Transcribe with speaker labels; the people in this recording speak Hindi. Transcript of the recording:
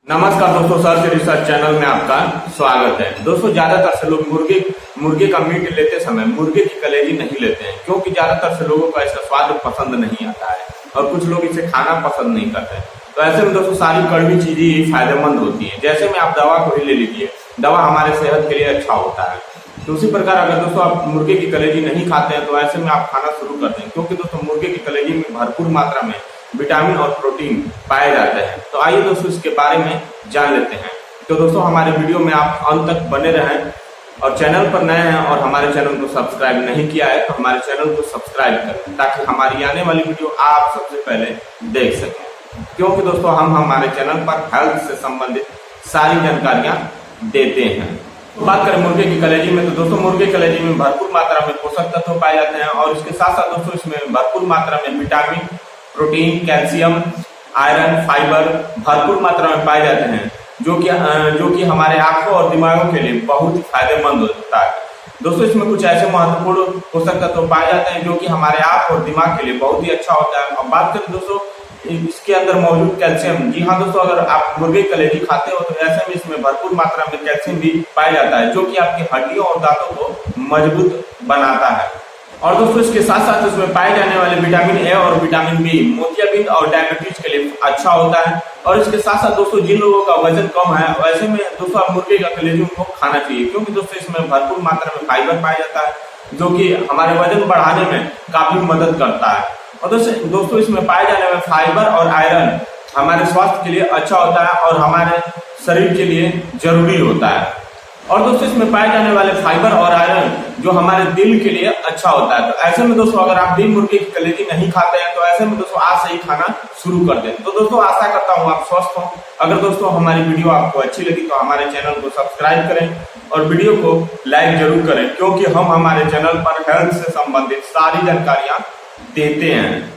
Speaker 1: नमस्कार दोस्तों, सर्च रिसर्च चैनल में आपका स्वागत है। दोस्तों, ज्यादातर से लोग मुर्गे का मीट लेते समय मुर्गे की कलेजी नहीं लेते हैं, क्योंकि ज्यादातर से लोगों को ऐसा स्वाद पसंद नहीं आता है और कुछ लोग इसे खाना पसंद नहीं करते हैं। तो ऐसे में दोस्तों सारी कड़वी चीजें ही फायदेमंद होती है। जैसे में आप दवा को ही ले लीजिए, दवा हमारे सेहत के लिए अच्छा होता है। तो उसी प्रकार अगर दोस्तों आप मुर्गे की कलेजी नहीं खाते हैं तो ऐसे में आप खाना शुरू कर दें, क्योंकि दोस्तों मुर्गे की कलेजी में भरपूर मात्रा में विटामिन और प्रोटीन पाए जाते हैं। तो आइए दोस्तों इसके बारे में जान लेते हैं। तो दोस्तों हमारे वीडियो में आप अंत तक बने रहें और चैनल पर नए हैं और हमारे चैनल को सब्सक्राइब नहीं किया है तो हमारे चैनल को सब्सक्राइब करें, ताकि हमारी आने वाली वीडियो आप सबसे पहले देख सकें। क्योंकि दोस्तों हम हमारे चैनल पर हेल्थ से संबंधित सारी जानकारियां देते हैं। तो बात करें मुर्गे की कलेजी में, तो दोस्तों मुर्गे की कलेजी में भरपूर मात्रा में पोषक तत्व पाए जाते हैं और इसके साथ साथ दोस्तों इसमें भरपूर मात्रा में vitamin, protein, calcium, iron, fibre भरपूर मात्रा में पाए जाते हैं, जो कि हमारे आंखों और दिमागों के लिए बहुत ही फायदेमंद होता है। दोस्तों इसमें कुछ ऐसे महत्वपूर्ण पोषक तत्व पाए जाते हैं जो कि हमारे आंख और दिमाग के लिए बहुत ही अच्छा होता है। और बात करें दोस्तों इसके अंदर मौजूद कैल्शियम, जी हाँ दोस्तों, अगर आप मुर्गे की कलेजी खाते हो तो ऐसे में इसमें भरपूर मात्रा में कैल्शियम भी पाया जाता है, जो कि आपकी हड्डियों और दांतों को मजबूत बनाता है। और दोस्तों इसके साथ साथ इसमें पाए जाने वाले विटामिन ए और विटामिन बी मोतियाबिंद और डायबिटीज के लिए अच्छा होता है। और इसके साथ साथ दोस्तों जिन लोगों का वजन कम है वैसे में दोस्तों आप मुर्गे का कलेजी उनको खाना चाहिए, क्योंकि दोस्तों इसमें भरपूर मात्रा में फाइबर पाया जाता है, जो कि हमारे वजन बढ़ाने में काफी मदद करता है। और दोस्तों इसमें पाए जाने वाले फाइबर और आयरन हमारे स्वास्थ्य के लिए अच्छा होता है और हमारे शरीर के लिए जरूरी होता है। और दोस्तों इसमें पाए जाने वाले फाइबर और आयरन जो हमारे दिल के लिए अच्छा होता है। तो ऐसे में दोस्तों अगर आप भी मुर्गे की कलेजी नहीं खाते हैं तो ऐसे में दोस्तों आज से ही खाना शुरू कर दें। तो दोस्तों आशा करता हूँ आप स्वस्थ हों। अगर दोस्तों हमारी वीडियो आपको अच्छी लगी तो हमारे चैनल को सब्सक्राइब करें और वीडियो को लाइक जरूर करें, क्योंकि हम हमारे चैनल पर हेल्थ से संबंधित सारी जानकारियां देते हैं।